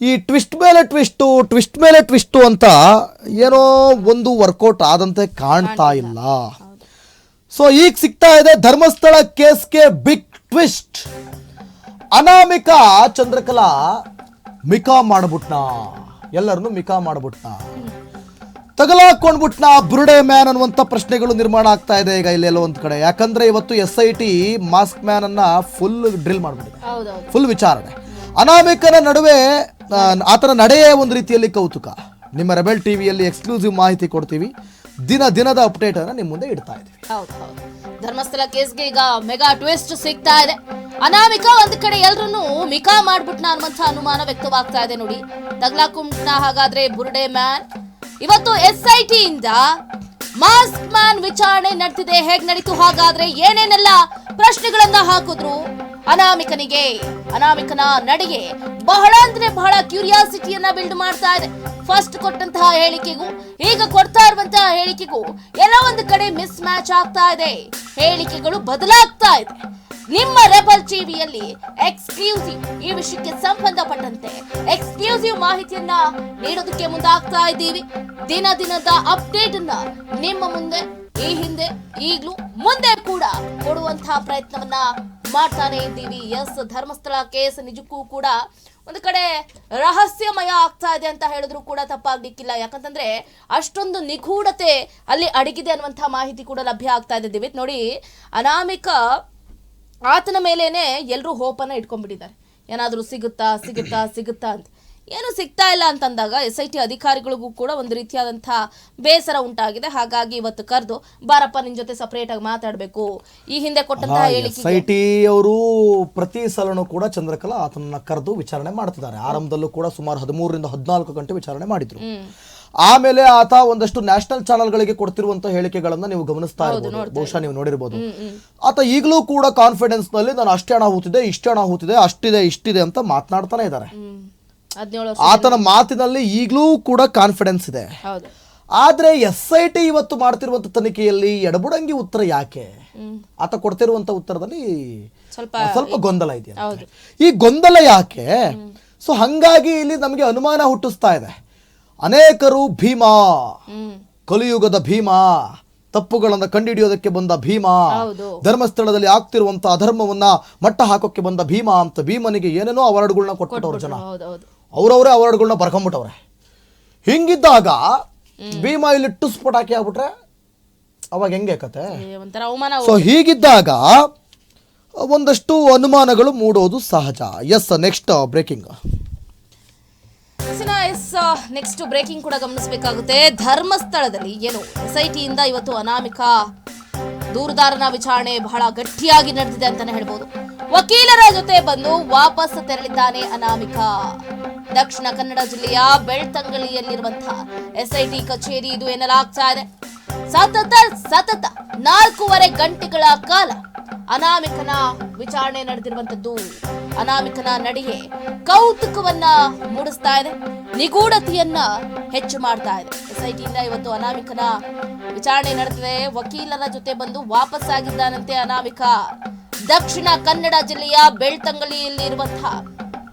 ಈ ಟ್ವಿಸ್ಟ್ ಮೇಲೆ ಟ್ವಿಸ್ಟು ಅಂತ ಏನೋ ಒಂದು ವರ್ಕೌಟ್ ಆದಂತೆ ಕಾಣ್ತಾ ಇಲ್ಲ. ಸೊ ಈಗ ಸಿಗ್ತಾ ಇದೆ ಧರ್ಮಸ್ಥಳ ಕೇಸ್ಗೆ ಬಿಗ್ ಟ್ವಿಸ್ಟ್. ಅನಾಮಿಕಾ ಚಂದ್ರಕಲಾ ಮಿಕಾ ಮಾಡ್ಬಿಟ್ನ, ಎಲ್ಲರನ್ನು ಮಿಕಾ ಮಾಡ್ಬಿಟ್ನ, ತಗಲಾಕೊಂಡ್ಬಿಟ್ನ ಬುರುಡೆ ಮ್ಯಾನ್ ಅನ್ನುವಂಥ ಪ್ರಶ್ನೆಗಳು ನಿರ್ಮಾಣ ಆಗ್ತಾ ಇದೆ ಈಗ ಇಲ್ಲೆಲ್ಲೋ ಒಂದು ಕಡೆ. ಯಾಕಂದ್ರೆ ಇವತ್ತು SIT ಮಾಸ್ಕ್ ಮ್ಯಾನ್ ಅನ್ನ ಫುಲ್ ಡ್ರಿಲ್ ಮಾಡ್ಬಿಟ್ಟಿದೆ, ಫುಲ್ ವಿಚಾರಣೆ. ಅನಾಮಿಕನ ನಡುವೆ ಆತನ ನಡೆಯೇ ಒಂದು ರೀತಿಯಲ್ಲಿ ಕೌತುಕ. ನಿಮ್ಮ ರೆಬೆಲ್ ಟಿವಿಯಲ್ಲಿ ಎಕ್ಸ್ಕ್ಲೂಸಿವ್ ಮಾಹಿತಿ ಕೊಡ್ತೀವಿ, ದಿನದ ಅಪ್ಡೇಟ್ ಅನ್ನ ನಿಮ್ಮ ಮುಂದೆ ಇಡ್ತಾ ಇದೀವಿ. ಧರ್ಮಸ್ಥಳ ಕೇಸ್ಗೆ ಈಗ ಮೆಗಾ ಟ್ವಿಸ್ಟ್ ಸಿಗ್ತಾ ಇದೆ. ಅನಾಮಿಕಾ ಒಂದ್ ಕಡೆ ಎಲ್ರನ್ನು ಮಿಕಾ ಮಾಡ್ಬಿಟ್ನ ಅನ್ನುವಂತ ಅನುಮಾನ ವ್ಯಕ್ತವಾಗ್ತಾ ಇದೆ. ನೋಡಿ, ತಗ್ಲಾಕುಂಟ್ನ ಹಾಗಾದ್ರೆ ಬುರುಡೆ ಮ್ಯಾನ್. ಇವತ್ತು SIT ಇಂದ ಮಾಸ್ಕ್ ಮ್ಯಾನ್ ವಿಚಾರಣೆ ನಡೆದಿದೆ. ಹೇಗ್ ನಡೀತು, ಹಾಗಾದ್ರೆ ಏನೇನೆಲ್ಲ ಪ್ರಶ್ನೆಗಳನ್ನ ಹಾಕಿದ್ರು ಅನಾಮಿಕನಿಗೆ. ಅನಾಮಿಕನ ನಡೆಗೆ ಬಹಳ ಅಂದ್ರೆ ಬಹಳ ಕ್ಯೂರಿಯಾಸಿಟಿಯನ್ನ ಬಿಲ್ಡ್ ಮಾಡ್ತಾ ಇದೆ. ಫಸ್ಟ್ ಕೊಟ್ಟಂತಹ ಹೇಳಿಕೆಗೂ ಈಗ ಕೊಡ್ತಾ ಇರುವಂತಹ ಹೇಳಿಕೆಗೂ ಎಲ್ಲ ಒಂದು ಕಡೆ ಮಿಸ್ ಮ್ಯಾಚ್ ಆಗ್ತಾ ಇದೆ. ಹೇಳಿಕೆಗಳು ಬದಲಾಗ್ತಾ ಇದೆ. ನಿಮ್ಮ ರೆಬಲ್ ಟಿವಿಯಲ್ಲಿ ಎಕ್ಸ್ಕ್ಲೂಸಿವ್ ಈ ವಿಷಯಕ್ಕೆ ಸಂಬಂಧಪಟ್ಟಂತೆ ಎಕ್ಸ್ಕ್ಲೂಸಿವ್ ಮಾಹಿತಿಯನ್ನ ನೀಡೋದಕ್ಕೆ ಮುಂದಾಗ್ತಾ ಇದ್ದೀವಿ. ದಿನದ ಅಪ್ಡೇಟ್ ಅನ್ನ ನಿಮ್ಮ ಮುಂದೆ ಈ ಹಿಂದೆ ಈಗಲೂ ಮುಂದೆ ಕೂಡ ಕೊಡುವಂತಹ ಪ್ರಯತ್ನವನ್ನ ಮಾಡ್ತಾನೆ ಇದ್ದೀವಿ. ಎಸ್, ಧರ್ಮಸ್ಥಳ ಕೇಸ್ ನಿಜಕ್ಕೂ ಕೂಡ ಒಂದು ಕಡೆ ರಹಸ್ಯಮಯ ಆಗ್ತಾ ಇದೆ ಅಂತ ಹೇಳಿದ್ರು ಕೂಡ ತಪ್ಪಾಗ್ಲಿಕ್ಕಿಲ್ಲ. ಯಾಕಂತಂದ್ರೆ ಅಷ್ಟೊಂದು ನಿಗೂಢತೆ ಅಲ್ಲಿ ಅಡಗಿದೆ ಅನ್ನುವಂತಹ ಮಾಹಿತಿ ಕೂಡ ಲಭ್ಯ ಆಗ್ತಾ ಇದೆ. ದಿವಿತ್ ನೋಡಿ, ಅನಾಮಿಕಾ ಆತನ ಮೇಲೇನೆ ಎಲ್ಲರೂ ಹೋಪನ್ನ ಇಟ್ಕೊಂಡ್ಬಿಟ್ಟಿದ್ದಾರೆ. ಏನಾದ್ರೂ ಸಿಗುತ್ತಾ ಅಂತ. ಏನು ಸಿಗ್ತಾ ಇಲ್ಲ ಅಂತಂದಾಗ SIT ಅಧಿಕಾರಿಗಳಿಗೂ ಕೂಡ ಒಂದು ರೀತಿಯಾದಂತಹ ಬೇಸರ ಉಂಟಾಗಿದೆ. ಹಾಗಾಗಿ ಇವತ್ತು ಕರೆದು ಬಾರಪ್ಪ ನಿನ್ ಜೊತೆ ಸಪರೇಟ್ ಆಗಿ ಮಾತಾಡ್ಬೇಕು. ಈ ಹಿಂದೆ ಕೊಟ್ಟಂತಹ ಹೇಳಿಕೆ SIT ಅವರು ಪ್ರತಿ ಸಲನೂ ಕೂಡ ಚಂದ್ರಕಲಾ ಆತನನ್ನ ಕರೆದು ವಿಚಾರಣೆ ಮಾಡ್ತಿದ್ದಾರೆ. ಆರಂಭದಲ್ಲೂ ಕೂಡ ಸುಮಾರು 13 ರಿಂದ 14 ಗಂಟೆ ವಿಚಾರಣೆ ಮಾಡಿದ್ರು. ಆಮೇಲೆ ಆತ ಒಂದಷ್ಟು ನ್ಯಾಷನಲ್ ಚಾನೆಲ್ಗಳಿಗೆ ಕೊಡ್ತಿರುವಂತ ಹೇಳಿಕೆಗಳನ್ನ ನೀವು ಗಮನಿಸ್ತಾ ಇರಬಹುದು, ಬಹುಶಃ ನೀವು ನೋಡಿರ್ಬೋದು. ಆತ ಈಗಲೂ ಕೂಡ ಕಾನ್ಫಿಡೆನ್ಸ್ ನಲ್ಲಿ ನಾನು ಅಷ್ಟೇ ಹಣ ಹೂತಿದೆ, ಇಷ್ಟೇ ಹಣ ಹೂತಿದೆ, ಇಷ್ಟಿದೆ ಅಂತ ಮಾತನಾಡ್ತಾನೆ ಇದ್ದಾರೆ. ಆತನ ಮಾತಿನಲ್ಲಿ ಈಗಲೂ ಕೂಡ ಕಾನ್ಫಿಡೆನ್ಸ್ ಇದೆ. ಆದ್ರೆ SIT ಇವತ್ತು ಮಾಡ್ತಿರುವಂತ ತನಿಖೆಯಲ್ಲಿ ಎಡಬುಡಂಗಿ ಉತ್ತರ ಯಾಕೆ? ಆತ ಕೊಡ್ತಿರುವಂತ ಉತ್ತರದಲ್ಲಿ ಸ್ವಲ್ಪ ಗೊಂದಲ ಇದೆ. ಈ ಗೊಂದಲ ಯಾಕೆ? ಸೊ ಹಂಗಾಗಿ ಇಲ್ಲಿ ನಮಗೆ ಅನುಮಾನ ಹುಟ್ಟಿಸ್ತಾ ಇದೆ. ಅನೇಕರು ಭೀಮಾ, ಕಲಿಯುಗದ ಭೀಮಾ, ತಪ್ಪುಗಳನ್ನ ಕಂಡುಹಿಡಿಯೋದಕ್ಕೆ ಬಂದ ಭೀಮಾ, ಧರ್ಮಸ್ಥಳದಲ್ಲಿ ಆಗ್ತಿರುವಂತ ಅಧರ್ಮವನ್ನ ಮಟ್ಟ ಹಾಕೋಕೆ ಬಂದ ಭೀಮಾ ಅಂತ ಭೀಮನಿಗೆ ಏನೇನೋ ಅವಾರ್ಡ್ಗಳನ್ನ ಕೊಟ್ಬಿಟ್ಟವ್ರು ಜನ. ಅವರವರೇ ಅವಾರ್ಡ್ಗಳನ್ನ ಬರ್ಕೊಂಡ್ಬಿಟ್ಟವ್ರೆ. ಹಿಂಗಿದ್ದಾಗ ಭೀಮಾ ಇಲ್ಲಿ ಟುಸ್ಪಟ್ ಹಾಕಿ ಆಗ್ಬಿಟ್ರೆ ಅವಾಗ ಹೆಂಗೆ ಕತೆ? ಸೊ ಹೀಗಿದ್ದಾಗ ಒಂದಷ್ಟು ಅನುಮಾನಗಳು ಮೂಡೋದು ಸಹಜ. ಎಸ್, ನೆಕ್ಸ್ಟ್ ಬ್ರೇಕಿಂಗ್ ಕೂಡ ಗಮನಿಸಬೇಕಾಗುತ್ತೆ. ಧರ್ಮಸ್ಥಳದಲ್ಲಿ ಏನು SIT ಇಂದ ಇವತ್ತು ಅನಾಮಿಕಾ ದೂರುದಾರನ ವಿಚಾರಣೆ ಬಹಳ ಗಟ್ಟಿಯಾಗಿ ನಡೆದಿದೆ ಅಂತಾನೆ ಹೇಳ್ಬೋದು. ವಕೀಲರ ಜೊತೆ ಬಂದು ವಾಪಸ್ ತೆರಳಿದ್ದಾನೆ ಅನಾಮಿಕಾ. ದಕ್ಷಿಣ ಕನ್ನಡ ಜಿಲ್ಲೆಯ ಬೆಳ್ತಂಗಡಿಯಲ್ಲಿರುವಂತಹ SIT ಕಚೇರಿ ಇದು ಎನ್ನಲಾಗ್ತಾ ಇದೆ. ಸತತ 4.5 ಗಂಟೆಗಳ ಕಾಲ ಅನಾಮಿಕನ ವಿಚಾರಣೆ ನಡೆದಿರುವಂತದ್ದು. ಅನಾಮಿಕನ ನಡೆಗೆ ಕೌತುಕವನ್ನ ಮೂಡಿಸ್ತಾ ಇದೆ, ನಿಗೂಢತೆಯನ್ನ ಹೆಚ್ಚು ಮಾಡ್ತಾ ಇದೆ. SIT ಇಂದ ಇವತ್ತು ಅನಾಮಿಕನ ವಿಚಾರಣೆ ನಡೆದಿದೆ. ವಕೀಲರ ಜೊತೆ ಬಂದು ವಾಪಸ್ ಆಗಿದ್ದಾನಂತೆ ಅನಾಮಿಕಾ. ದಕ್ಷಿಣ ಕನ್ನಡ ಜಿಲ್ಲೆಯ ಬೆಳ್ತಂಗಡಿಯಲ್ಲಿರುವಂತಹ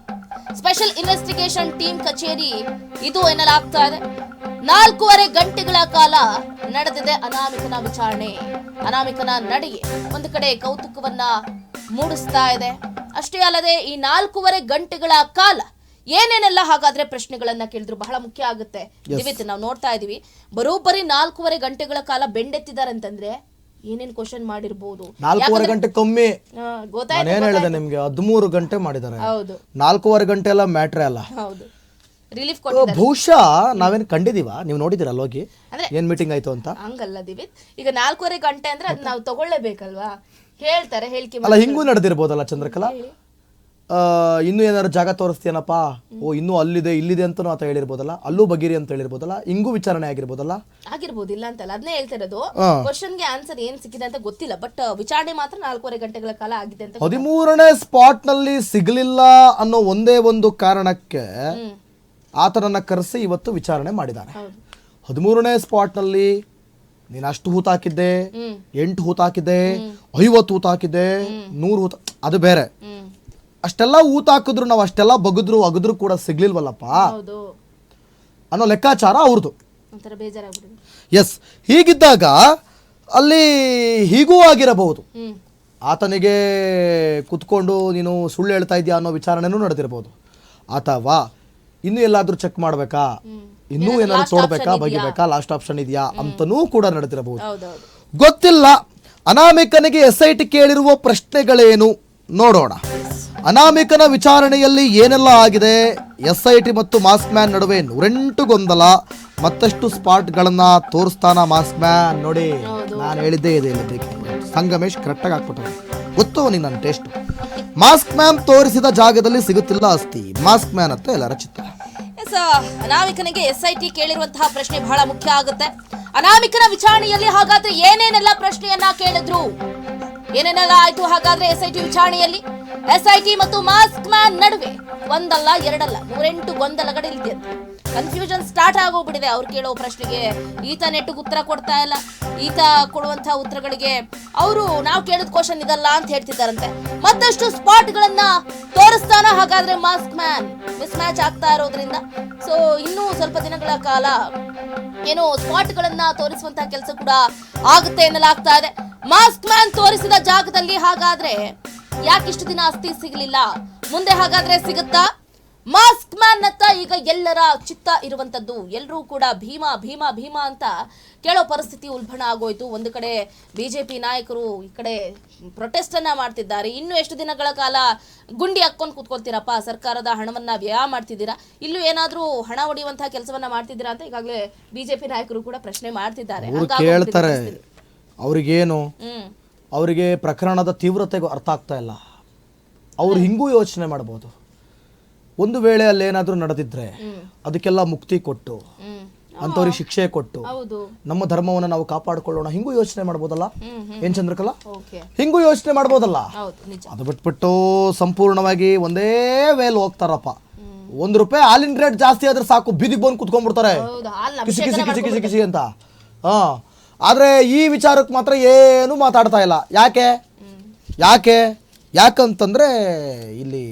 ಸ್ಪೆಷಲ್ ಇನ್ವೆಸ್ಟಿಗೇಷನ್ ಟೀಮ್ ಕಚೇರಿ ಇದು ಎನ್ನಲಾಗ್ತಾ ಇದೆ. 4.5 ಗಂಟೆಗಳ ಕಾಲ ನಡೆದಿದೆ ಅನಾಮಿಕನ ವಿಚಾರಣೆ. ಅನಾಮಿಕನ ನಡೆಗೆ ಒಂದು ಕಡೆ ಕೌತುಕವನ್ನ ಮೂಡಿಸ್ತಾ ಇದೆ. ಅಷ್ಟೇ ಅಲ್ಲದೆ ಈ 4.5 ಗಂಟೆಗಳ ಕಾಲ ಏನೇನೆಲ್ಲ ಹಾಗಾದ್ರೆ ಪ್ರಶ್ನೆಗಳನ್ನ ಕೇಳಿದ್ರು ಬಹಳ ಮುಖ್ಯ ಆಗುತ್ತೆ. ದಿವಿತ್, ನಾವು ನೋಡ್ತಾ ಇದೀವಿ ಬರೋಬ್ಬರಿ 4.5 ಗಂಟೆಗಳ ಕಾಲ ಬೆಂಡೆತ್ತಿದ್ದಾರೆ ಅಂತಂದ್ರೆ ಏನೇನ್ ಕ್ವಶನ್ ಮಾಡಿರ್ಬೋದು. 4.5 ಗಂಟೆ ಕಮ್ಮಿ, ಗೊತ್ತಾಯ್ತು ನಿಮ್ಗೆ 13 ಗಂಟೆ ಮಾಡಿದ್ದಾರೆ. 4.5 ಗಂಟೆ ಎಲ್ಲ ಮ್ಯಾಟ್ರೇ ಅಲ್ಲ. ರಿಲೀಫ್ ಬಹುಶಃ ನಾವೇನ್ ಕಂಡಿದೀವ, ನೀವು ನೋಡಿದಿರಲ್ಲ ಹೋಗಿ ಏನ್ ಮೀಟಿಂಗ್ ಆಯ್ತು ಅಂತ? ಹಂಗಲ್ಲ ದಿವಿತ್, ಈಗ 4.5 ಗಂಟೆ ಅಂದ್ರೆ ಅದ್ ನಾವು ತಗೊಳ್ಳೇಬೇಕಲ್ವಾ? ಹೇಳ್ತಾರೆ ಹೇಳಿಕೆ ಅಲ್ಲ, ಹಿಂಗೂ ನಡೆದಿರ್ಬೋದಲ್ಲ ಚಂದ್ರಕಲಾ. ಇನ್ನೂ ಏನಾದ್ರು ಜಾಗ ತೋರಿಸ್ತೀನಪ್ಪ, ಇನ್ನೂ ಅಲ್ಲಿದೆ ಇಲ್ಲಿದೆ ಅಂತ ಆತ ಹೇಳಿರ್ಬೋದಲ್ಲ, ಅಲ್ಲೂ ಬಗೀರಿ ಅಂತ ಹೇಳಿರ್ಬೋದಲ್ಲ, ಹಿಂಗೂ ವಿಚಾರಣೆ ಆಗಿರ್ಬೋದಲ್ಲ. ಆಗಿರ್ಬೋದು, ಇಲ್ಲ ಅಂತಲ್ಲ, ಅದನ್ನೇ ಹೇಳ್ತಾ ಇರೋದು. ಕ್ವಶನ್ಗೆ ಆನ್ಸರ್ ಏನ್ ಸಿಕ್ಕಿದೆ ಅಂತ ಗೊತ್ತಿಲ್ಲ, ಬಟ್ ವಿಚಾರಣೆ ಮಾತ್ರ 4.5 ಗಂಟೆಗಳ ಕಾಲ ಆಗಿದೆ ಅಂತ. 13ನೇ ಸ್ಪಾಟ್ ನಲ್ಲಿ ಸಿಗಲಿಲ್ಲ ಅನ್ನೋ ಒಂದೇ ಒಂದು ಕಾರಣಕ್ಕೆ ಆತನನ್ನ ಕರೆಸಿ ಇವತ್ತು ವಿಚಾರಣೆ ಮಾಡಿದ್ದಾರೆ. 13ನೇ ಸ್ಪಾಟ್ ನಲ್ಲಿ ನೀನು ಅಷ್ಟು ಹೂತ್ ಹಾಕಿದ್ದೆ, 8 ಹೂತ್ ಹಾಕಿದ್ದೆ, 50 ಹೂತ್ ಹಾಕಿದ್ದೆ, 100 ಹೂತ್, ಅದು ಬೇರೆ. ಅಷ್ಟೆಲ್ಲ ಊತ ಹಾಕಿದ್ರು ನಾವು ಅಷ್ಟೆಲ್ಲ ಬಗದ್ರು ಅಗದ್ರು ಕೂಡ ಸಿಗ್ಲಿಲ್ವಲ್ಲಪ್ಪ ಹೌದು ಅನ್ನೋ ಲೆಕ್ಕಾಚಾರ ಅವ್ರದ್ದು. ಒಂಥರ ಬೇಜಾರಾಗ್ಬಿಟ್ಟಿದೆ. ಎಸ್, ಹೀಗಿದ್ದಾಗ ಅಲ್ಲಿ ಹೀಗೂ ಆಗಿರಬಹುದು. ಆತನಿಗೆ ಕುತ್ಕೊಂಡು ನೀನು ಸುಳ್ಳು ಹೇಳ್ತಾ ಇದೆಯಾ ಅನ್ನೋ ವಿಚಾರಣೆನೂ ನಡೆದಿರಬಹುದು. ಅಥವಾ ಇನ್ನೂ ಎಲ್ಲಾದ್ರೂ ಚೆಕ್ ಮಾಡ್ಬೇಕಾ, ಇನ್ನೂ ಏನಾದ್ರು ತೋಡ್ಬೇಕಾ, ಬಗಿಬೇಕಾ, ಲಾಸ್ಟ್ ಆಪ್ಷನ್ ಇದೆಯಾ ಅಂತನೂ ಕೂಡ ನಡೆದಿರಬಹುದು. ಗೊತ್ತಿಲ್ಲ. ಅನಾಮಿಕನಿಗೆ SIT ಕೇಳಿರುವ ಪ್ರಶ್ನೆಗಳೇನು ನೋಡೋಣ. ಅನಾಮಿಕನ ವಿಚಾರಣೆಯಲ್ಲಿ ಏನೆಲ್ಲ ಆಗಿದೆ, SIT ಮತ್ತು ಮಾಸ್ಕ್ ಮ್ಯಾನ್ ನಡುವೆ 108 ಗೊಂದಲ, ಮತ್ತಷ್ಟು ಸ್ಪಾಟ್ಗಳನ್ನ ತೋರಿಸ್ತಾನ ಮಾಸ್ಕ್ ಮ್ಯಾನ್. ನೋಡಿ, ನಾನು ಹೇಳಿದ್ದೇ ಇದೆ ಇಲ್ಲಿ, ಸಂಗಮೇಶ್ ಕರೆಕ್ಟಾಗಿ ಹಾಕ್ಬಿಟ್ಟು ಗೊತ್ತು ನಿನ್ನ ನನ್ನ ಟೇಸ್ಟ್. ಮಾಸ್ಕ್ ಮ್ಯಾನ್ ತೋರಿಸಿದ ಜಾಗದಲ್ಲಿ ಸಿಗುತ್ತಿಲ್ಲ ಅಸ್ತಿ, ಮಾಸ್ಕ್ ಮ್ಯಾನ್ ಅಂತ ಎಲ್ಲರ ಚಿತ್ರ. ಅನಾಮಿಕನಿಗೆ SIT ಕೇಳಿರುವಂತಹ ಪ್ರಶ್ನೆ ಬಹಳ ಮುಖ್ಯ ಆಗುತ್ತೆ. ಅನಾಮಿಕನ ವಿಚಾರಣೆಯಲ್ಲಿ ಹಾಗಾದ್ರೆ ಏನೇನೆಲ್ಲ ಪ್ರಶ್ನೆಯನ್ನ ಕೇಳಿದ್ರು, ಏನೇನೆಲ್ಲ ಆಯ್ತು ಹಾಗಾದ್ರೆ SIT ವಿಚಾರಣೆಯಲ್ಲಿ? SIT ಮತ್ತು ಮಾಸ್ಕ್ ಮ್ಯಾನ್ ನಡುವೆ ಒಂದಲ್ಲ ಎರಡಲ್ಲ 108 ಗೊಂದಲಗಳಿದೆ. Confusion start ಆಗೋಗ್ಬಿಟ್ಟಿದೆ. ಅವ್ರು ಕೇಳೋ ಪ್ರಶ್ನೆಗೆ ಈತ ನೆಟ್ಟಿಗೆ ಉತ್ತರ ಕೊಡ್ತಾ ಇಲ್ಲ, ಈತ ಕೊಡುವಂತಹ ಉತ್ತರಗಳಿಗೆ ಅವರು ನಾವು ಕೇಳಿದ ಕ್ವಶನ್ ಇದಲ್ಲ ಅಂತ ಹೇಳ್ತಿದ್ದಾರಂತೆ. ಮತ್ತಷ್ಟು ಸ್ಪಾಟ್ ಗಳನ್ನ ತೋರಿಸ್ತಾನ ಹಾಗಾದ್ರೆ ಮಾಸ್ಕ್ ಮ್ಯಾನ್? ಮಿಸ್ ಮ್ಯಾಚ್ ಆಗ್ತಾ ಇರೋದ್ರಿಂದ ಸೊ ಇನ್ನೂ ಸ್ವಲ್ಪ ದಿನಗಳ ಕಾಲ ಏನೋ ಸ್ಪಾಟ್ ಗಳನ್ನ ತೋರಿಸುವಂತಹ ಕೆಲಸ ಕೂಡ ಆಗುತ್ತೆ ಎನ್ನಲಾಗ್ತಾ ಇದೆ. ಮಾಸ್ಕ್ ಮ್ಯಾನ್ ತೋರಿಸಿದ ಜಾಗದಲ್ಲಿ ಹಾಗಾದ್ರೆ ಯಾಕಿಷ್ಟು ದಿನ ಅಸ್ಥಿ ಸಿಗಲಿಲ್ಲ, ಮುಂದೆ ಹಾಗಾದ್ರೆ ಸಿಗುತ್ತಾ? ಮಾಸ್ಕ್ ಮ್ಯಾನ್ ಅಂತ ಈಗ ಎಲ್ಲರ ಚಿತ್ತ ಇರುವಂತದ್ದು. ಎಲ್ಲರೂ ಕೂಡ ಭೀಮಾ ಭೀಮಾ ಭೀಮಾ ಅಂತ ಕೇಳೋ ಪರಿಸ್ಥಿತಿ ಉಲ್ಬಣ ಆಗೋಯ್ತು. ಒಂದು ಕಡೆ ಬಿಜೆಪಿ ನಾಯಕರು ಈ ಕಡೆ ಪ್ರೊಟೆಸ್ಟ್ ಅನ್ನ ಮಾಡ್ತಿದ್ದಾರೆ. ಇನ್ನು ಎಷ್ಟು ದಿನಗಳ ಕಾಲ ಗುಂಡಿ ಹಾಕೊಂಡು ಕೂತ್ಕೊಳ್ತೀರಪ್ಪ, ಸರ್ಕಾರದ ಹಣವನ್ನ ವ್ಯಯ ಮಾಡ್ತಿದ್ದೀರಾ, ಇಲ್ಲೂ ಏನಾದ್ರೂ ಹಣ ಹೊಡೆಯುವಂತಹ ಕೆಲಸವನ್ನ ಮಾಡ್ತಿದ್ದೀರಾ ಅಂತ ಈಗಾಗಲೇ ಬಿಜೆಪಿ ನಾಯಕರು ಕೂಡ ಪ್ರಶ್ನೆ ಮಾಡ್ತಿದ್ದಾರೆ. ಕೇಳ್ತಾರೆ ಅವ್ರಿಗೇನು, ಅವರಿಗೆ ಪ್ರಕರಣದ ತೀವ್ರತೆಗೂ ಅರ್ಥ ಆಗ್ತಾ ಇಲ್ಲ. ಅವ್ರು ಹಿಂಗೂ ಯೋಚನೆ ಮಾಡಬಹುದು, ಒಂದು ವೇಳೆ ಅಲ್ಲೇನಾದ್ರೂ ನಡೆದಿದ್ರೆ ಅದಕ್ಕೆಲ್ಲ ಮುಕ್ತಿ ಕೊಟ್ಟು ಅಂತವ್ರಿಗೆ ಶಿಕ್ಷೆ ಕೊಟ್ಟು ನಮ್ಮ ಧರ್ಮವನ್ನ ನಾವು ಕಾಪಾಡಿಕೊಳ್ಳೋಣ, ಹಿಂಗೂ ಯೋಚನೆ ಮಾಡ್ಬೋದಲ್ಲ. ಏನ್ ಚಂದ್ರಕಲಾ, ಹಿಂಗೂ ಯೋಚನೆ ಮಾಡ್ಬೋದಲ್ಲ. ಅದು ಬಿಟ್ಬಿಟ್ಟು ಸಂಪೂರ್ಣವಾಗಿ ಒಂದೇ ವೇಲ್ ಹೋಗ್ತಾರಪ್ಪ. ₹1 ಹಾಲಿನ ರೇಟ್ ಜಾಸ್ತಿ ಆದ್ರೆ ಸಾಕು, ಬೀದಿಗೆ ಬಂದು ಕುತ್ಕೊಂಡ್ಬಿಡ್ತಾರೆ ಕಿಸಿ ಕಿಸಿ ಕಿಸಿ ಕಿಸಿ ಕಿಸಿ ಅಂತ. ಆದ್ರೆ ಈ ವಿಚಾರಕ್ಕೆ ಮಾತ್ರ ಏನು ಮಾತಾಡ್ತಾ ಇಲ್ಲ. ಯಾಕಂತಂದ್ರೆ ಇಲ್ಲಿ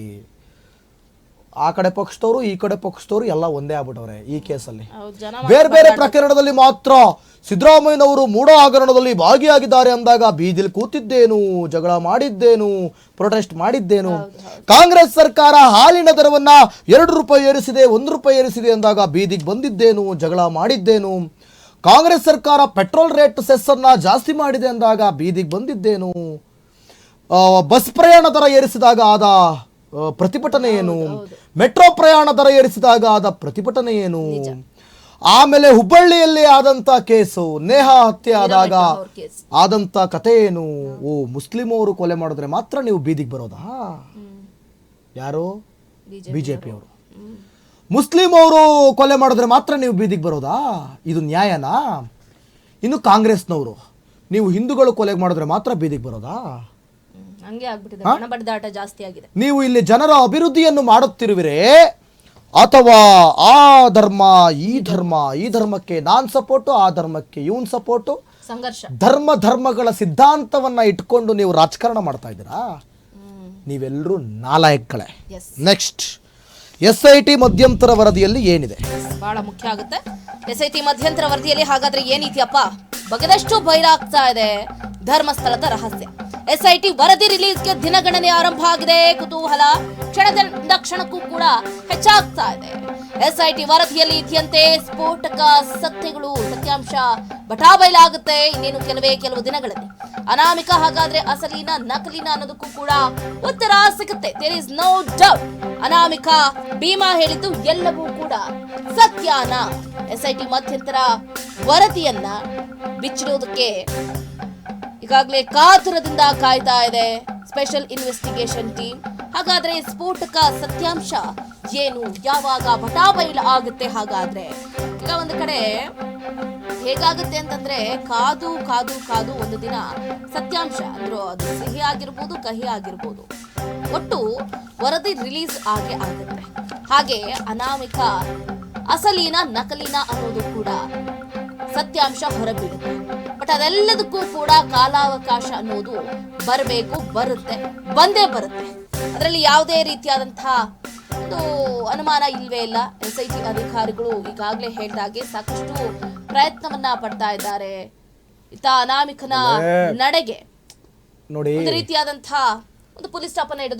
ಆ ಕಡೆ ಪಕ್ಷದವರು ಈ ಕಡೆ ಪಕ್ಷದವರು ಎಲ್ಲ ಒಂದೇ ಆಗ್ಬಿಟ್ಟವ್ರೆ ಈ ಕೇಸಲ್ಲಿ. ಬೇರೆ ಬೇರೆ ಪ್ರಕರಣದಲ್ಲಿ ಮಾತ್ರ ಸಿದ್ದರಾಮಯ್ಯನವರು ಮೂಢ ಹಗರಣದಲ್ಲಿ ಭಾಗಿಯಾಗಿದ್ದಾರೆ ಅಂದಾಗ ಬೀದಿಲಿ ಕೂತಿದ್ದೇನು, ಜಗಳ ಮಾಡಿದ್ದೇನು, ಪ್ರೊಟೆಸ್ಟ್ ಮಾಡಿದ್ದೇನು. ಕಾಂಗ್ರೆಸ್ ಸರ್ಕಾರ ಹಾಲಿನ ದರವನ್ನ ₹2 ಏರಿಸಿದೆ, ₹1 ಏರಿಸಿದೆ ಅಂದಾಗ ಬೀದಿಗೆ ಬಂದಿದ್ದೇನು, ಜಗಳ ಮಾಡಿದ್ದೇನು. ಕಾಂಗ್ರೆಸ್ ಸರ್ಕಾರ ಪೆಟ್ರೋಲ್ ರೇಟ್ ಸೆಸ್ ಅನ್ನ ಜಾಸ್ತಿ ಮಾಡಿದೆ ಅಂದಾಗ ಬೀದಿಗೆ ಬಂದಿದ್ದೇನು. ಬಸ್ ಪ್ರಯಾಣ ದರ ಏರಿಸಿದಾಗ ಆದ ಪ್ರತಿಭಟನೆ ಏನು, ಮೆಟ್ರೋ ಪ್ರಯಾಣ ದರ ಏರಿಸಿದಾಗ ಆದ ಪ್ರತಿಭಟನೆ ಏನು, ಆಮೇಲೆ ಹುಬ್ಬಳ್ಳಿಯಲ್ಲಿ ಆದಂತ ಕೇಸು, ನೇಹಾ ಹತ್ಯೆ ಆದಾಗ ಆದಂತ ಕತೆ ಏನು. ಮುಸ್ಲಿಂ ಅವರು ಕೊಲೆ ಮಾಡಿದ್ರೆ ಮಾತ್ರ ನೀವು ಬೀದಿಗೆ ಬರೋದಾ? ಯಾರು? ಬಿಜೆಪಿ ಅವರು. ಮುಸ್ಲಿಂ ಅವರು ಕೊಲೆ ಮಾಡಿದ್ರೆ ಮಾತ್ರ ನೀವು ಬೀದಿಗೆ ಬರೋದಾ? ಇದು ನ್ಯಾಯನಾ? ಇನ್ನು ಕಾಂಗ್ರೆಸ್ನವರು, ನೀವು ಹಿಂದೂಗಳು ಕೊಲೆ ಮಾಡಿದ್ರೆ ಮಾತ್ರ ಬೀದಿಗೆ ಬರೋದಾ? ನೀವು ಇಲ್ಲಿ ಜನರ ಅಭಿವೃದ್ಧಿಯನ್ನು ಮಾಡುತ್ತಿರುವಿರೇ ಅಥವಾ ಆ ಧರ್ಮ ಈ ಧರ್ಮ, ಈ ಧರ್ಮಕ್ಕೆ ನಾನ್ ಸಪೋರ್ಟು, ಆ ಧರ್ಮಕ್ಕೆ ಇವನ್ ಸಪೋರ್ಟು, ಸಂಘರ್ಷ, ಧರ್ಮಗಳ ಸಿದ್ಧಾಂತವನ್ನ ಇಟ್ಕೊಂಡು ನೀವು ರಾಜಕಾರಣ ಮಾಡ್ತಾ ಇದ್ದೀರಾ? ನೀವೆಲ್ಲರೂ ನಾಲಾಯಕ್ಗಳೇ. ನೆಕ್ಸ್ಟ್, SIT ಮಧ್ಯಂತರ ವರದಿಯಲ್ಲಿ ಏನಿದೆ? ಬಹಳ ಮುಖ್ಯ ಆಗುತ್ತೆ. SIT ಮಧ್ಯಂತರ ವರದಿಯಲ್ಲಿ ಹಾಗಾದ್ರೆ ಏನಿದೆಯಪ್ಪ? ಬಗೆದಷ್ಟು ಬಯಲಾಗ್ತಾ ಇದೆ ಧರ್ಮಸ್ಥಳದ ರಹಸ್ಯ. SIT ವರದಿ ರಿಲೀಸ್ಗೆ ದಿನಗಣನೆ ಆರಂಭ ಆಗಿದೆ. ಕುತೂಹಲ ಕ್ಷಣದಿಂದ ಕ್ಷಣಕ್ಕೂ ಕೂಡ ಹೆಚ್ಚಾಗ್ತಾ ಇದೆ. SIT ವರದಿಯಲ್ಲಿ ಇದೆಯಂತೆ ಸ್ಫೋಟಕ ಸತ್ಯಾಂಶ ಬಟಾಬೈಲಾಗುತ್ತೆ ಇನ್ನೇನು ಕೆಲವು ದಿನಗಳಲ್ಲಿ. ಅನಾಮಿಕ ಹಾಗಾದ್ರೆ ಅಸಲಿನ ನಕಲಿನ ಅನ್ನೋದಕ್ಕೂ ಕೂಡ ಉತ್ತರ ಸಿಗುತ್ತೆ. There is no doubt. Anamika Bhima ಹೇಳಿದ್ದು ಎಲ್ಲವೂ ಕೂಡ ಸತ್ಯಾನ. SIT ಮಧ್ಯಂತರ ವರದಿಯನ್ನ ಬಿಚ್ಚಿಡೋದಕ್ಕೆ ಈಗಾಗಲೇ ಕಾತುರದಿಂದ ಕಾಯ್ತಾ ಇದೆ ಸ್ಪೆಷಲ್ ಇನ್ವೆಸ್ಟಿಗೇಷನ್ ಟೀಮ್. ಹಾಗಾದ್ರೆ ಸ್ಫೋಟಕ ಸತ್ಯಾಂಶ ಏನು, ಯಾವಾಗ ಬಟಾಬೈಲ ಆಗುತ್ತೆ? ಹಾಗಾದ್ರೆ ಈಗ ಒಂದು ಕಡೆ ಹೇಗಾಗುತ್ತೆ ಅಂತಂದ್ರೆ ಕಾದು ಕಾದು ಕಾದು ಒಂದು ದಿನ ಸತ್ಯಾಂಶ ಅಂದ್ರೆ ಅದು ಸಿಹಿ ಆಗಿರ್ಬೋದು, ಕಹಿ ಆಗಿರ್ಬೋದು, ಒಟ್ಟು ವರದಿ ರಿಲೀಸ್ ಆಗುತ್ತೆ. ಹಾಗೆ ಅನಾಮಿಕ ಅಸಲಿನ ನಕಲಿನ ಅನ್ನೋದು ಕೂಡ ಸತ್ಯಾಂಶ ಹೊರಬೀಳುತ್ತೆ. ಬಟ್ ಅದೆಲ್ಲದಕ್ಕೂ ಕೂಡ ಕಾಲಾವಕಾಶ ಅನ್ನೋದು ಬರುತ್ತೆ, ಬಂದೇ ಬರುತ್ತೆ. ಅದರಲ್ಲಿ ಯಾವುದೇ ರೀತಿಯಾದಂತಹ ಒಂದು ಅನುಮಾನ ಇಲ್ವೇ ಇಲ್ಲ. SIT ಅಧಿಕಾರಿಗಳು ಈಗಾಗಲೇ ಹೇಳಿದಾಗೆ ಸಾಕಷ್ಟು ಪ್ರಯತ್ನವನ್ನ ಪಡ್ತಾ ಇದ್ದಾರೆ. ಇತ್ತ ಅನಾಮಿಕನ ನಡೆಗೆ ನೋಡಿ ಒಂದು ರೀತಿಯಾದಂತಹ ಒಂದು ಪೊಲೀಸ್ ಸ್ಟಾಪ್ ಅನ್ನ ಹಿಡಿದು